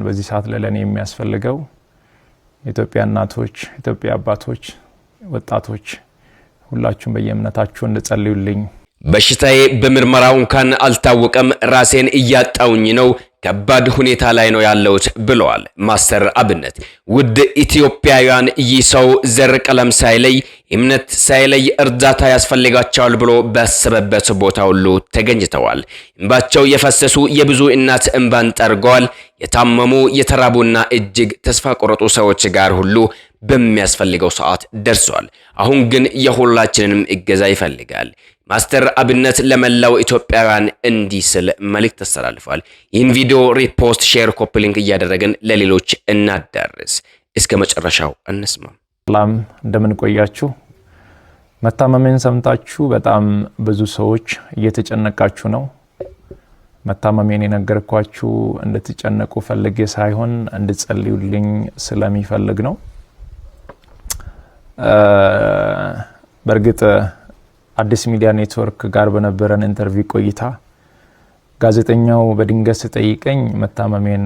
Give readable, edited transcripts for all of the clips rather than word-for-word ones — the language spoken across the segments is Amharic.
በዚህ ሰዓት ለኔ የሚያስፈልገው ኢትዮጵያ እናቶች፣ ኢትዮጵያ አባቶች፣ ወጣቶች ሁላችሁም በየእምነታችሁ እንጸልዩልኝ። በሽታዬ በምርመራው እንኳን አልታወቀም፣ ራሴን እያጣውኝ ነው፣ ከባድ ሁኔታ ላይ ነው ያለውት ብለዋል ማስተር አብነት። ውድ ኢትዮጵያውያን ይህ ሰው ዘር ቀለም ሳይለይ እምነት ሳይለይ እርዳታ ያስፈልጋቸዋል ብሎ በሰበበት ቦታ ሁሉ ተገኝተዋል። እንባቸው የፈሰሱ የብዙ እናት እንባን ጠርገዋል። የታመሙ የተራቡና እጅግ ተስፋ ቆረጡ ሰዎች ጋር ሁሉ በሚያስፈልገው ሰዓት ደርሷል። አሁን ግን የሁላችንንም እገዛ ይፈልጋል። ማስተር አብነት ለመላው ኢትዮጵያውያን እንዲህ ስል መልእክት ተስተላልፏል። ይህን ቪዲዮ ሪፖስት፣ ሼር፣ ኮፒ ሊንክ እያደረግን ለሌሎች እናዳርስ። እስከ መጨረሻው እንስማ። ሰላም እንደምን ቆያችሁ? መታመሜን ሰምታችሁ በጣም ብዙ ሰዎች እየተጨነቃችሁ ነው። መታመሜን የነገርኳችሁ እንድትጨነቁ ፈልጌ ሳይሆን እንድትጸልዩልኝ ስለሚፈልግ ነው። በርግጥ አዲስ ሚዲያ ኔትወርክ ጋር በነበረን ኢንተርቪው ቆይታ ጋዜጠኛው በድንገት ሲጠይቀኝ መታመሜን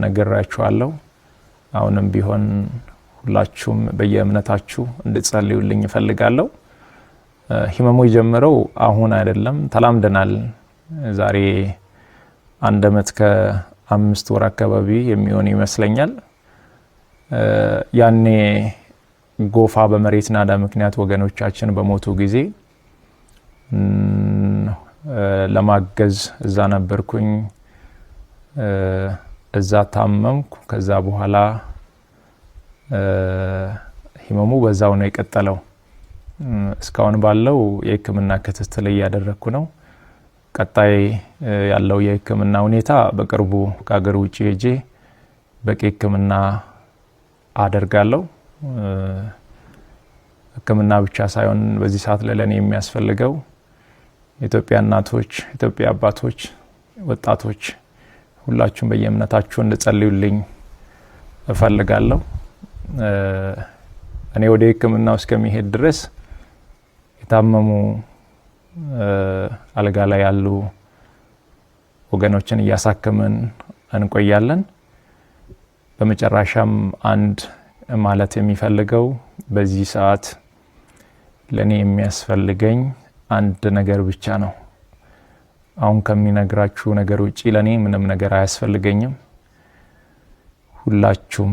ነግራችኋለሁ። አሁንም ቢሆን ሁላችሁም በየእምነታችሁ እንድትጸልዩልኝ እፈልጋለሁ። ህመሙ የጀመረው አሁን አይደለም፣ ተላምደናል። ዛሬ 1 ዓመት ከ5 ወር አካባቢ የሚሆን ይመስለኛል። ያኔ ጎፋ በመሬት ናዳ ምክንያት ወገኖቻችን በሞቱ ጊዜ ለማገዝ እዛ ነበርኩኝ። እዛ ታመምኩ። ከዛ በኋላ ህመሙ በዛው ነው የቀጠለው። እስካሁን ባለው የህክምና ክትትል እያደረኩ ነው። ቀጣይ ያለው የህክምና ሁኔታ በቅርቡ ከሀገር ውጪ ሄጄ በቂ ህክምና አደርጋለሁ። ህክምና ብቻ ሳይሆን በዚህ ሰዓት ለኔ የሚያስፈልገው ኢትዮጵያ እናቶች፣ ኢትዮጵያ አባቶች፣ ወጣቶች ሁላችሁም በየእምነታችሁ እንጸልዩልኝ እፈልጋለሁ። እኔ ወደ ህክምናው እስከሚሄድ ድረስ የታመሙ አልጋ ላይ ያሉ ወገኖችን እያሳከምን እንቆያለን። በመጨረሻም አንድ ማለት የሚፈልገው በዚህ ሰዓት ለኔ የሚያስፈልገኝ አንድ ነገር ብቻ ነው። አሁን ከሚነግራችሁ ነገር ውጪ ለኔ ምንም ነገር አያስፈልገኝም። ሁላችሁም